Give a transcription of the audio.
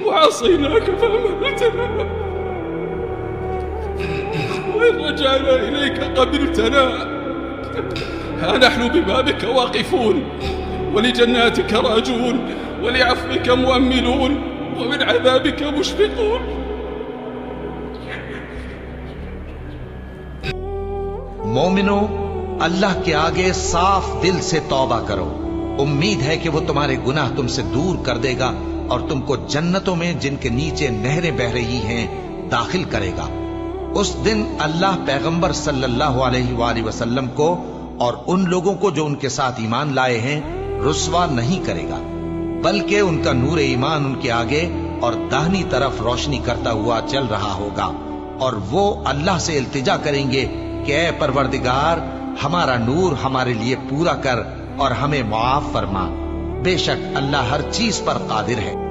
وعصيناك فأمهلتنا، وإن رجعنا إليك قبلتنا. ها نحن ببابك واقفون، ولجناتك راجون، ولعفوك مؤملون، ومن عذابك مشفقون. مومنو، اللہ کے آگے صاف دل سے توبہ کرو، امید ہے کہ وہ تمہارے گناہ تم سے دور کر دے گا اور تم کو جنتوں میں جن کے نیچے نہریں بہ رہی ہیں داخل کرے گا۔ اس دن اللہ پیغمبر صلی اللہ علیہ وآلہ وسلم کو اور ان لوگوں کو جو ان کے ساتھ ایمان لائے ہیں رسوا نہیں کرے گا، بلکہ ان کا نور ایمان ان کے آگے اور داہنی طرف روشنی کرتا ہوا چل رہا ہوگا، اور وہ اللہ سے التجا کریں گے کہ اے پروردگار، ہمارا نور ہمارے لیے پورا کر اور ہمیں معاف فرما، بے شک اللہ ہر چیز پر قادر ہے۔